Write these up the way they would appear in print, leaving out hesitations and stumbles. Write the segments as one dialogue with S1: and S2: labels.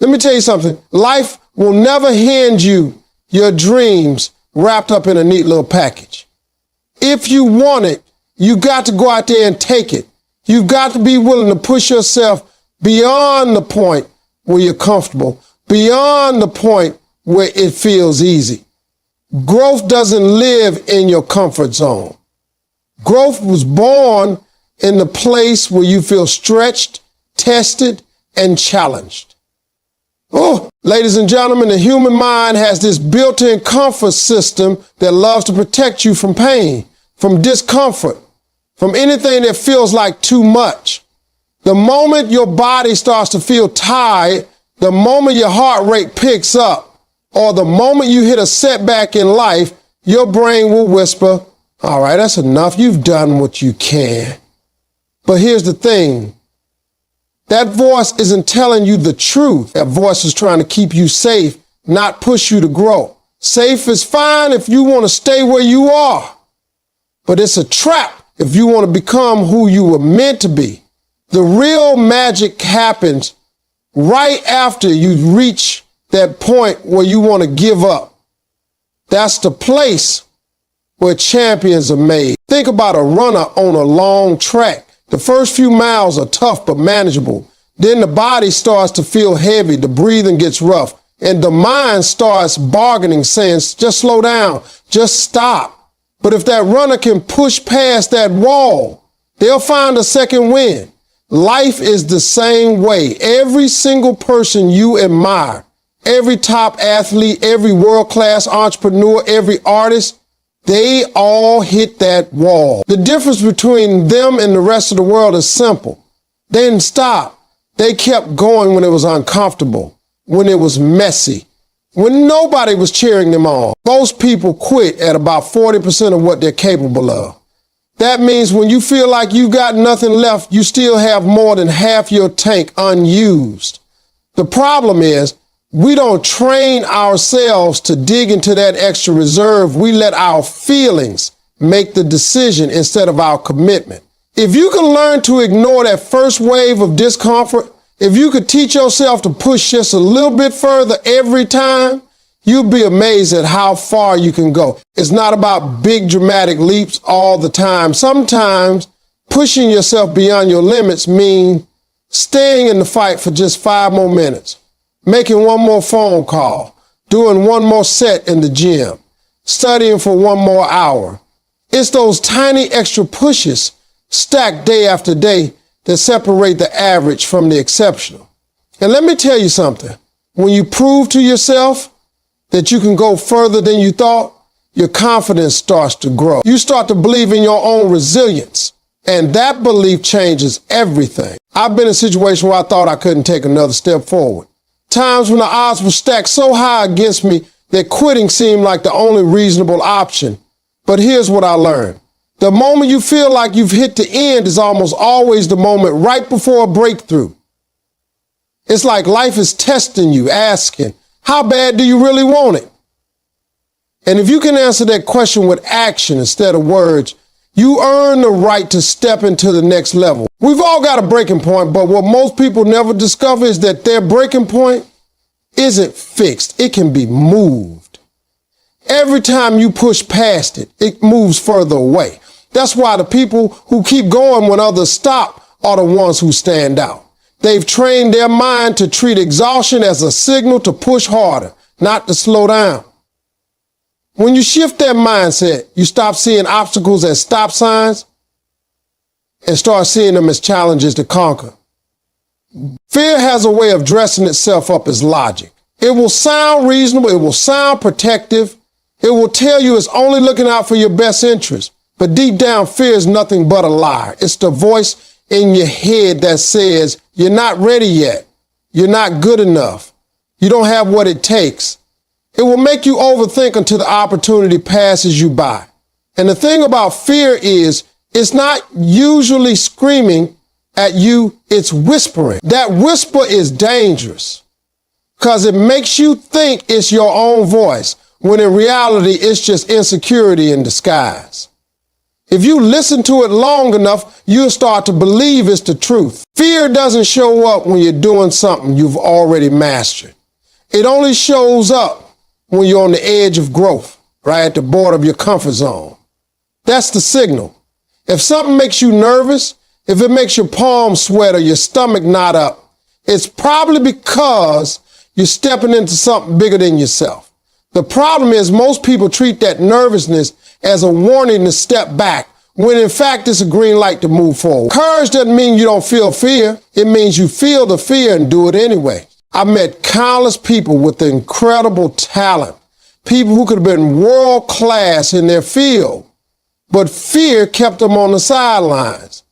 S1: Let me tell you something. Life will never hand you your dreams wrapped up in a neat little package. If you want it, you got to go out there and take it. You've got to be willing to push yourself beyond the point where you're comfortable, beyond the point where it feels easy. Growth doesn't live in your comfort zone. Growth was born in the place where you feel stretched, tested, and challenged. Oh, ladies and gentlemen, the human mind has this built-in comfort system that loves to protect you from pain, from discomfort, from anything that feels like too much. The moment your body starts to feel tired, the moment your heart rate picks up, or the moment you hit a setback in life, your brain will whisper, all right, that's enough. You've done what you can. But here's the thing. That voice isn't telling you the truth. That voice is trying to keep you safe, not push you to grow. Safe is fine if you want to stay where you are, but it's a trap if you want to become who you were meant to be. The real magic happens right after you reach that point where you want to give up. That's the place where champions are made. Think about a runner on a long track. The first few miles are tough but manageable. Then the body starts to feel heavy, the breathing gets rough, and the mind starts bargaining, saying, just slow down, just stop. But if that runner can push past that wall, they'll find a second wind. Life is the same way. Every single person you admire, every top athlete, every world-class entrepreneur, every artist, they all hit that wall. The difference between them and the rest of the world is simple. They didn't stop. They kept going when it was uncomfortable, when it was messy, when nobody was cheering them on. Most people quit at about 40% of what they're capable of. That means when you feel like you got nothing left, you still have more than half your tank unused. The problem is, we don't train ourselves to dig into that extra reserve. We let our feelings make the decision instead of our commitment. If you can learn to ignore that first wave of discomfort, if you could teach yourself to push just a little bit further every time, you'll be amazed at how far you can go. It's not about big dramatic leaps all the time. Sometimes pushing yourself beyond your limits means staying in the fight for just 5 more minutes. Making one more phone call, doing one more set in the gym, studying for 1 more hour. It's those tiny extra pushes stacked day after day that separate the average from the exceptional. And let me tell you something. When you prove to yourself that you can go further than you thought, your confidence starts to grow. You start to believe in your own resilience, and that belief changes everything. I've been in a situation where I thought I couldn't take another step forward. Times when the odds were stacked so high against me that quitting seemed like the only reasonable option. But here's what I learned. The moment you feel like you've hit the end is almost always the moment right before a breakthrough. It's like life is testing you, asking, how bad do you really want it? And if you can answer that question with action instead of words, you earn the right to step into the next level. We've all got a breaking point, but what most people never discover is that their breaking point isn't fixed. It can be moved. Every time you push past it, it moves further away. That's why the people who keep going when others stop are the ones who stand out. They've trained their mind to treat exhaustion as a signal to push harder, not to slow down. When you shift that mindset, you stop seeing obstacles as stop signs and start seeing them as challenges to conquer. Fear has a way of dressing itself up as logic. It will sound reasonable. It will sound protective. It will tell you it's only looking out for your best interest. But deep down, fear is nothing but a lie. It's the voice in your head that says, you're not ready yet. You're not good enough. You don't have what it takes. It will make you overthink until the opportunity passes you by. And the thing about fear is, it's not usually screaming at you, it's whispering. That whisper is dangerous because it makes you think it's your own voice, when in reality, it's just insecurity in disguise. If you listen to it long enough, you'll start to believe it's the truth. Fear doesn't show up when you're doing something you've already mastered. It only shows up when you're on the edge of growth, right at the border of your comfort zone. That's the signal. If something makes you nervous, if it makes your palms sweat or your stomach knot up, it's probably because you're stepping into something bigger than yourself. The problem is most people treat that nervousness as a warning to step back, when in fact it's a green light to move forward. Courage doesn't mean you don't feel fear. It means you feel the fear and do it anyway. I've met countless people with incredible talent, people who could have been world class in their field, but fear kept them on the sidelines.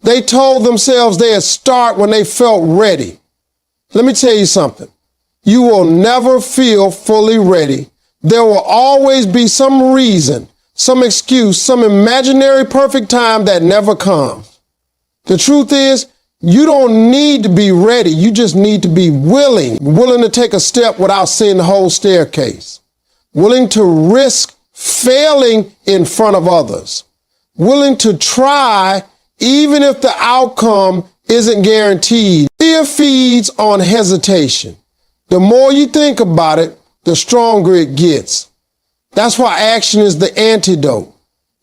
S1: They told themselves they'd start when they felt ready. Let me tell you something. You will never feel fully ready. There will always be some reason, some excuse, some imaginary perfect time that never comes. The truth is, you don't need to be ready. You just need to be willing to take a step without seeing the whole staircase, willing to risk failing in front of others, willing to try even if the outcome isn't guaranteed. Fear feeds on hesitation. The more you think about it, the stronger it gets. That's why action is the antidote.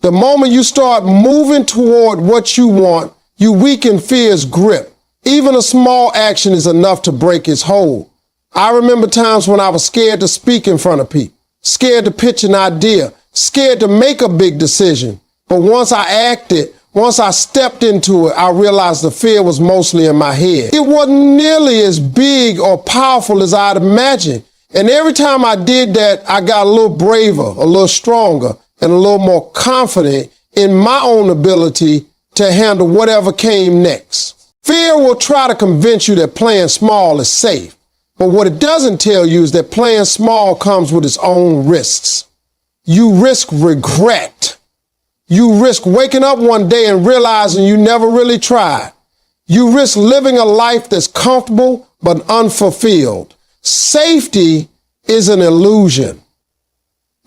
S1: The moment you start moving toward what you want, you weaken fear's grip. Even a small action is enough to break its hold. I remember times when I was scared to speak in front of people, scared to pitch an idea, scared to make a big decision. But once I acted, once I stepped into it, I realized the fear was mostly in my head. It wasn't nearly as big or powerful as I'd imagined. And every time I did that, I got a little braver, a little stronger, and a little more confident in my own ability to handle whatever came next. Fear will try to convince you that playing small is safe. But what it doesn't tell you is that playing small comes with its own risks. You risk regret. You risk waking up one day and realizing you never really tried. You risk living a life that's comfortable but unfulfilled. Safety is an illusion,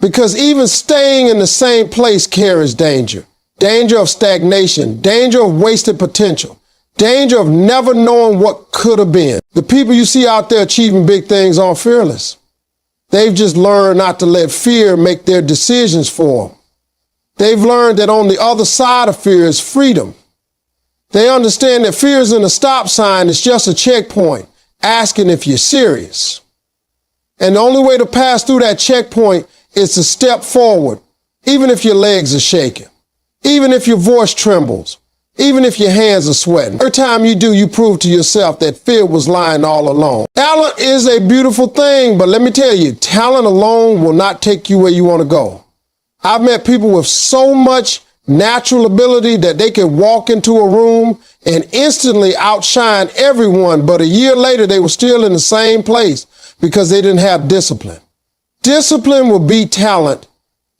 S1: because even staying in the same place carries danger. Danger of stagnation, danger of wasted potential, danger of never knowing what could have been. The people you see out there achieving big things aren't fearless. They've just learned not to let fear make their decisions for them. They've learned that on the other side of fear is freedom. They understand that fear isn't a stop sign, it's just a checkpoint, asking if you're serious. And the only way to pass through that checkpoint is to step forward, even if your legs are shaking, even if your voice trembles, even if your hands are sweating. Every time you do, you prove to yourself that fear was lying all along. Talent is a beautiful thing, but let me tell you, talent alone will not take you where you want to go. I've met people with so much natural ability that they can walk into a room and instantly outshine everyone, but a year later they were still in the same place because they didn't have discipline. Discipline will beat talent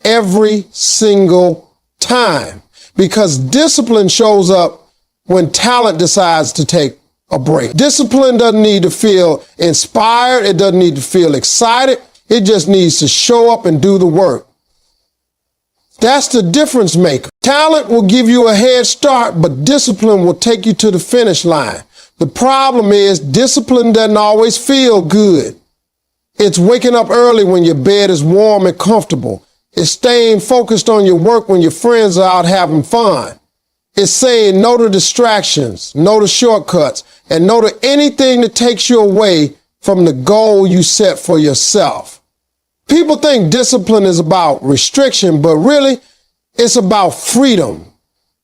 S1: every single time, because discipline shows up when talent decides to take a break. Discipline doesn't need to feel inspired. It doesn't need to feel excited. It just needs to show up and do the work. That's the difference maker. Talent will give you a head start, but discipline will take you to the finish line. The problem is discipline doesn't always feel good. It's waking up early when your bed is warm and comfortable. It's staying focused on your work when your friends are out having fun. It's saying no to distractions, no to shortcuts, and no to anything that takes you away from the goal you set for yourself. People think discipline is about restriction, but really it's about freedom.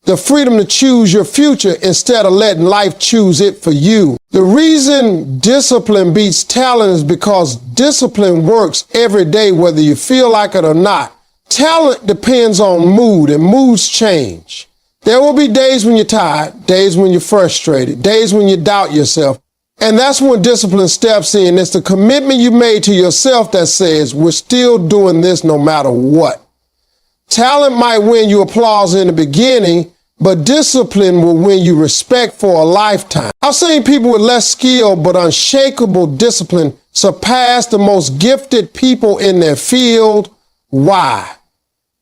S1: The freedom to choose your future instead of letting life choose it for you. The reason discipline beats talent is because discipline works every day, whether you feel like it or not. Talent depends on mood, and moods change. There will be days when you're tired, days when you're frustrated, days when you doubt yourself. And that's when discipline steps in. It's the commitment you made to yourself that says, we're still doing this no matter what. Talent might win you applause in the beginning, but discipline will win you respect for a lifetime. I've seen people with less skill but unshakable discipline surpass the most gifted people in their field. Why?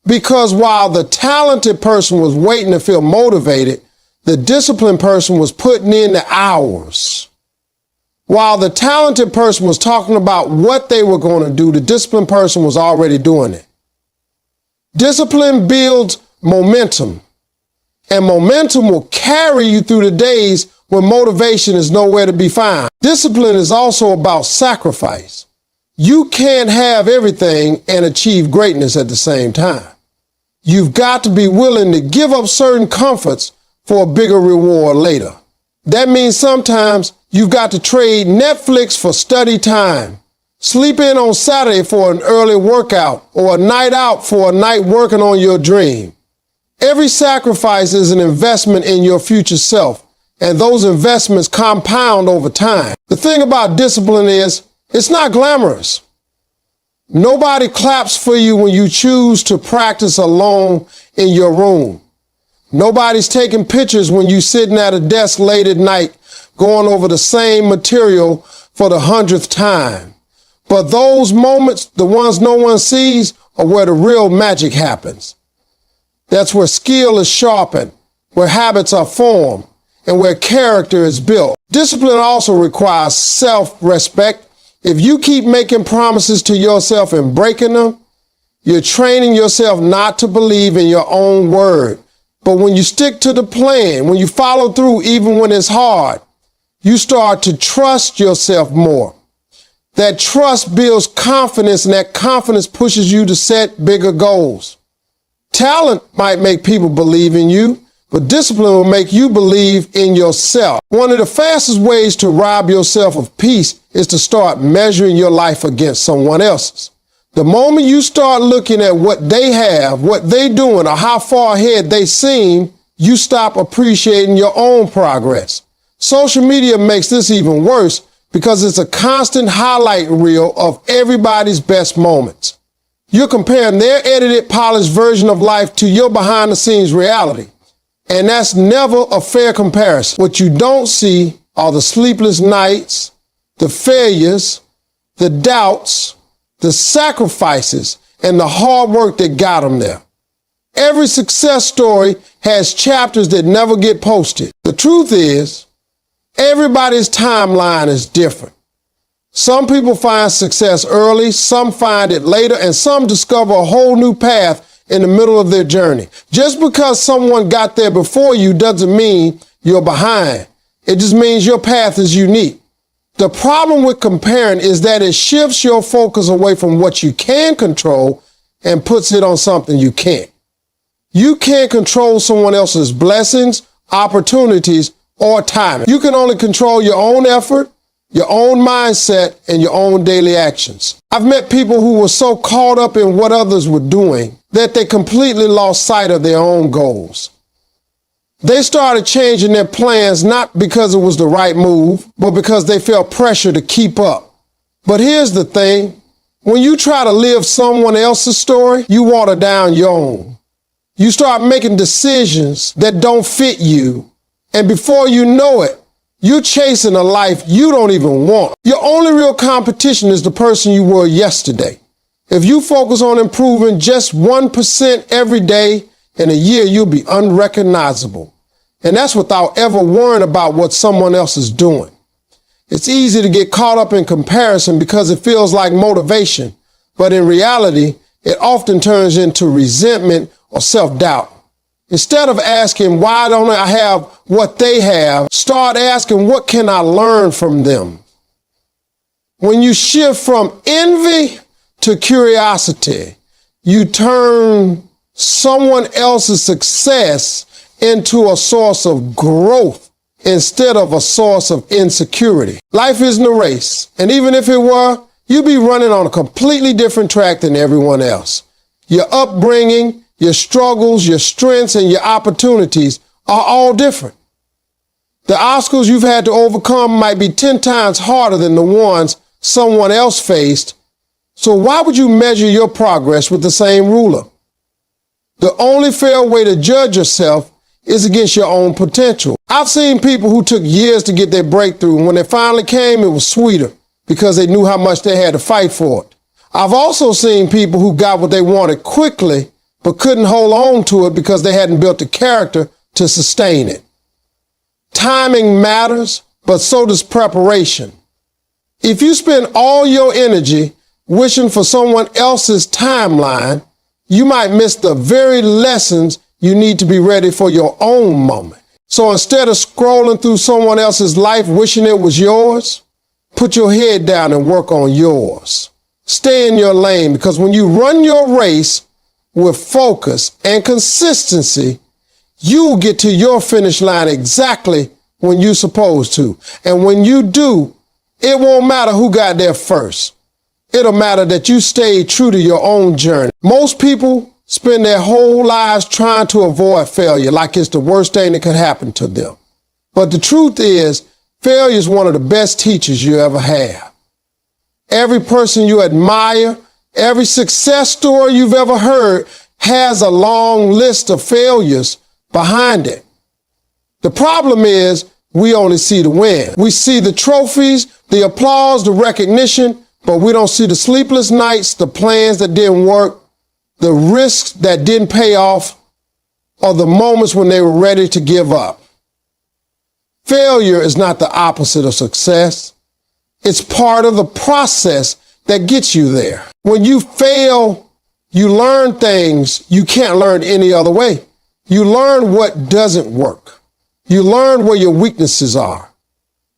S1: Because while the talented person was waiting to feel motivated, the disciplined person was putting in the hours. While the talented person was talking about what they were going to do, the disciplined person was already doing it. Discipline builds momentum, and momentum will carry you through the days when motivation is nowhere to be found. Discipline is also about sacrifice. You can't have everything and achieve greatness at the same time. You've got to be willing to give up certain comforts for a bigger reward later. That means sometimes you've got to trade Netflix for study time, sleep in on Saturday for an early workout, or a night out for a night working on your dream. Every sacrifice is an investment in your future self, and those investments compound over time. The thing about discipline is, it's not glamorous. Nobody claps for you when you choose to practice alone in your room. Nobody's taking pictures when you're sitting at a desk late at night going over the same material for the 100th time. But those moments, the ones no one sees, are where the real magic happens. That's where skill is sharpened, where habits are formed, and where character is built. Discipline also requires self-respect. If you keep making promises to yourself and breaking them, you're training yourself not to believe in your own word. But when you stick to the plan, when you follow through even when it's hard, you start to trust yourself more. That trust builds confidence, and that confidence pushes you to set bigger goals. Talent might make people believe in you, but discipline will make you believe in yourself. One of the fastest ways to rob yourself of peace is to start measuring your life against someone else's. The moment you start looking at what they have, what they're doing, or how far ahead they seem, you stop appreciating your own progress. Social media makes this even worse because it's a constant highlight reel of everybody's best moments. You're comparing their edited, polished version of life to your behind-the-scenes reality. And that's never a fair comparison. What you don't see are the sleepless nights, the failures, the doubts, the sacrifices, and the hard work that got them there. Every success story has chapters that never get posted. The truth is, everybody's timeline is different. Some people find success early, some find it later, and some discover a whole new path in the middle of their journey. Just because someone got there before you doesn't mean you're behind. It just means your path is unique. The problem with comparing is that it shifts your focus away from what you can control and puts it on something you can't. You can't control someone else's blessings, opportunities, or timing. You can only control your own effort, your own mindset, and your own daily actions. I've met people who were so caught up in what others were doing that they completely lost sight of their own goals. They started changing their plans not because it was the right move, but because they felt pressure to keep up. But here's the thing. When you try to live someone else's story, you water down your own. You start making decisions that don't fit you. And before you know it, you're chasing a life you don't even want. Your only real competition is the person you were yesterday. If you focus on improving just 1% every day, in a year, you'll be unrecognizable. And that's without ever worrying about what someone else is doing. It's easy to get caught up in comparison because it feels like motivation. But in reality, it often turns into resentment or self-doubt. Instead of asking, why don't I have what they have, start asking, what can I learn from them? When you shift from envy to curiosity, you turn someone else's success into a source of growth instead of a source of insecurity. Life isn't a race, and even if it were, you'd be running on a completely different track than everyone else. Your upbringing, your struggles, your strengths, and your opportunities are all different. The obstacles you've had to overcome might be 10 times harder than the ones someone else faced. So why would you measure your progress with the same ruler? The only fair way to judge yourself is against your own potential. I've seen people who took years to get their breakthrough, and when they finally came, it was sweeter because they knew how much they had to fight for it. I've also seen people who got what they wanted quickly, but couldn't hold on to it because they hadn't built the character to sustain it. Timing matters, but so does preparation. If you spend all your energy wishing for someone else's timeline, you might miss the very lessons you need to be ready for your own moment. So instead of scrolling through someone else's life wishing it was yours, put your head down and work on yours. Stay in your lane, because when you run your race with focus and consistency, you'll get to your finish line exactly when you're supposed to. And when you do, it won't matter who got there first. It'll matter that you stayed true to your own journey. Most people spend their whole lives trying to avoid failure like it's the worst thing that could happen to them. But the truth is, failure is one of the best teachers you ever have. Every person you admire, every success story you've ever heard has a long list of failures behind it. The problem is we only see the win. We see the trophies, the applause, the recognition, but we don't see the sleepless nights, the plans that didn't work, the risks that didn't pay off, or the moments when they were ready to give up. Failure is not the opposite of success. It's part of the process that gets you there. When you fail, you learn things you can't learn any other way. You learn what doesn't work. You learn where your weaknesses are.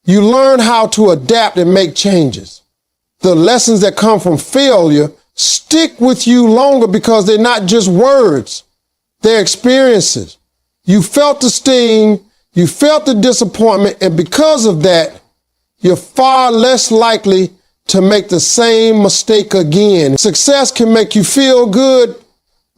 S1: You learn how to adapt and make changes. The lessons that come from failure stick with you longer because they're not just words. They're experiences. You felt the sting, you felt the disappointment, and because of that, you're far less likely to make the same mistake again. Success can make you feel good,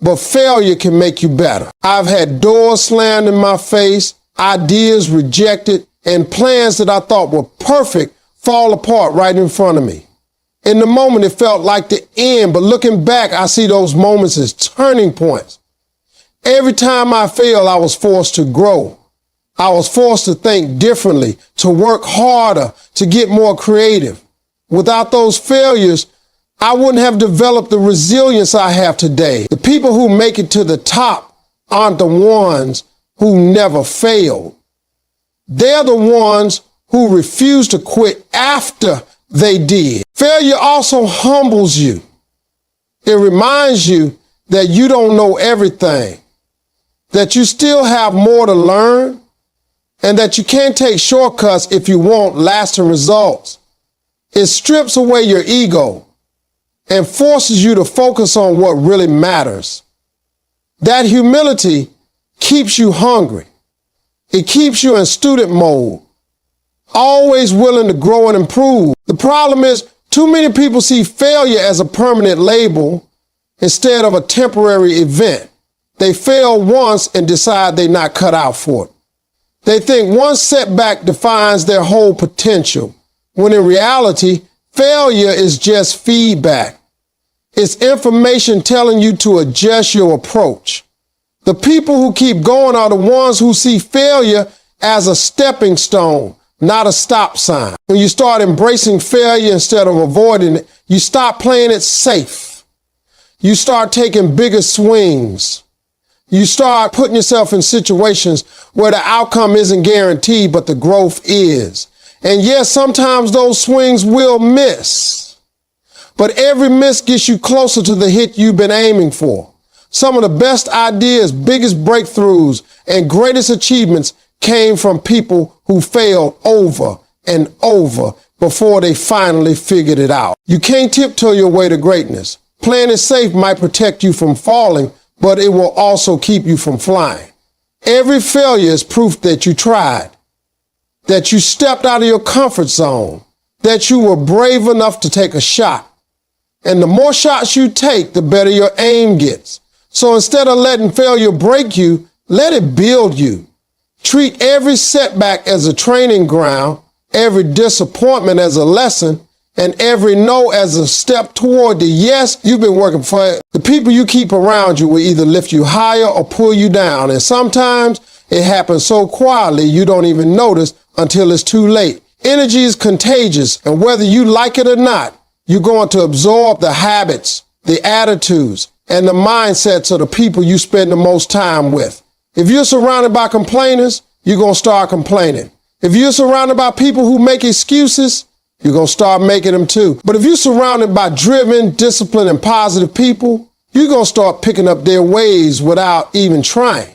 S1: but failure can make you better. I've had doors slammed in my face, ideas rejected, and plans that I thought were perfect fall apart right in front of me. In the moment, it felt like the end, but looking back, I see those moments as turning points. Every time I failed, I was forced to grow. I was forced to think differently, to work harder, to get more creative. Without those failures, I wouldn't have developed the resilience I have today. The people who make it to the top aren't the ones who never failed. They're the ones who refuse to quit after they did. Failure also humbles you. It reminds you that you don't know everything, that you still have more to learn, and that you can't take shortcuts if you want lasting results. It strips away your ego and forces you to focus on what really matters. That humility keeps you hungry. It keeps you in student mode, always willing to grow and improve. The problem is, too many people see failure as a permanent label instead of a temporary event. They fail once and decide they're not cut out for it. They think one setback defines their whole potential, when in reality, failure is just feedback. It's information telling you to adjust your approach. The people who keep going are the ones who see failure as a stepping stone, not a stop sign. When you start embracing failure instead of avoiding it, you stop playing it safe. You start taking bigger swings. You start putting yourself in situations where the outcome isn't guaranteed, but the growth is. And yes, sometimes those swings will miss, but every miss gets you closer to the hit you've been aiming for. Some of the best ideas, biggest breakthroughs, and greatest achievements came from people who failed over and over before they finally figured it out. You can't tiptoe your way to greatness. Playing it safe might protect you from falling, but it will also keep you from flying. Every failure is proof that you tried, that you stepped out of your comfort zone, that you were brave enough to take a shot. And the more shots you take, the better your aim gets. So instead of letting failure break you, let it build you. Treat every setback as a training ground, every disappointment as a lesson, and every no as a step toward the yes you've been working for. The people you keep around you will either lift you higher or pull you down. And sometimes it happens so quietly you don't even notice until it's too late. Energy is contagious, and whether you like it or not, you're going to absorb the habits, the attitudes, and the mindsets of the people you spend the most time with. If you're surrounded by complainers, you're going to start complaining. If you're surrounded by people who make excuses, you're going to start making them too. But if you're surrounded by driven, disciplined, and positive people, you're going to start picking up their ways without even trying.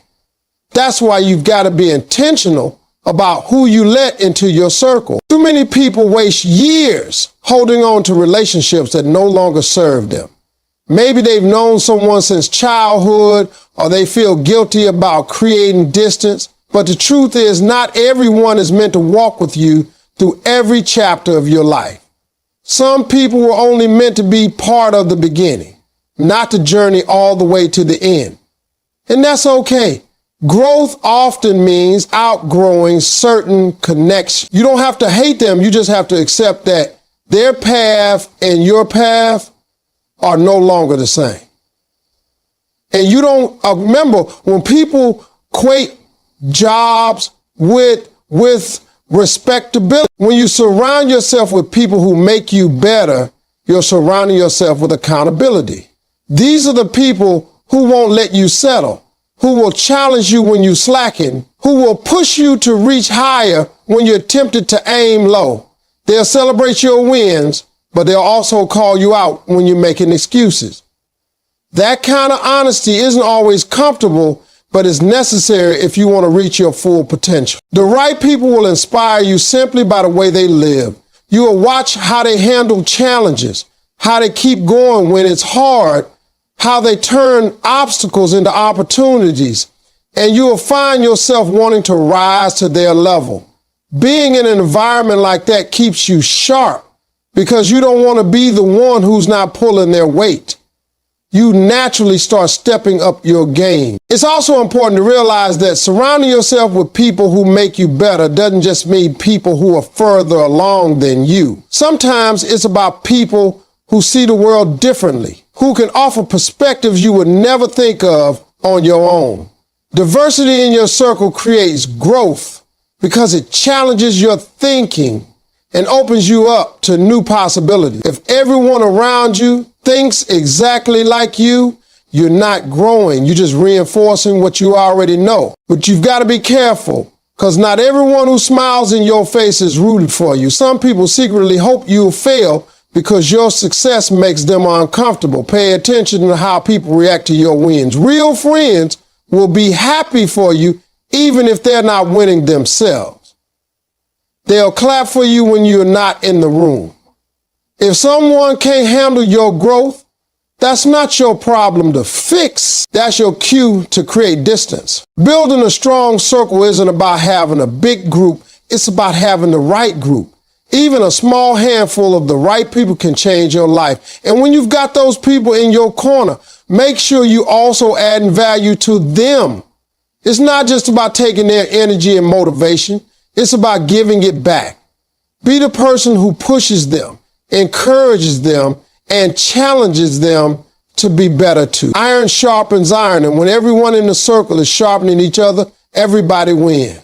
S1: That's why you've got to be intentional about who you let into your circle. Too many people waste years holding on to relationships that no longer serve them. Maybe they've known someone since childhood, or they feel guilty about creating distance. But the truth is, not everyone is meant to walk with you through every chapter of your life. Some people were only meant to be part of the beginning, not the journey all the way to the end. And that's okay. Growth often means outgrowing certain connections. You don't have to hate them. You just have to accept that their path and your path are no longer the same. And you don't remember when people equate jobs with respectability. When you surround yourself with people who make you better, you're surrounding yourself with accountability. These are the people who won't let you settle, who will challenge you when you slacken, who will push you to reach higher when you're tempted to aim low. They'll celebrate your wins, but they'll also call you out when you're making excuses. That kind of honesty isn't always comfortable, but it's necessary if you want to reach your full potential. The right people will inspire you simply by the way they live. You will watch how they handle challenges, how they keep going when it's hard, how they turn obstacles into opportunities, and you will find yourself wanting to rise to their level. Being in an environment like that keeps you sharp because you don't want to be the one who's not pulling their weight. You naturally start stepping up your game. It's also important to realize that surrounding yourself with people who make you better doesn't just mean people who are further along than you. Sometimes it's about people who see the world differently, who can offer perspectives you would never think of on your own. Diversity in your circle creates growth because it challenges your thinking and opens you up to new possibilities. If everyone around you thinks exactly like you, you're not growing. You're just reinforcing what you already know. But you've got to be careful because not everyone who smiles in your face is rooted for you. Some people secretly hope you'll fail because your success makes them uncomfortable. Pay attention to how people react to your wins. Real friends will be happy for you even if they're not winning themselves. They'll clap for you when you're not in the room. If someone can't handle your growth, that's not your problem to fix. That's your cue to create distance. Building a strong circle isn't about having a big group. It's about having the right group. Even a small handful of the right people can change your life. And when you've got those people in your corner, make sure you also adding value to them. It's not just about taking their energy and motivation. It's about giving it back. Be the person who pushes them, encourages them, and challenges them to be better too. Iron sharpens iron, and when everyone in the circle is sharpening each other, everybody wins.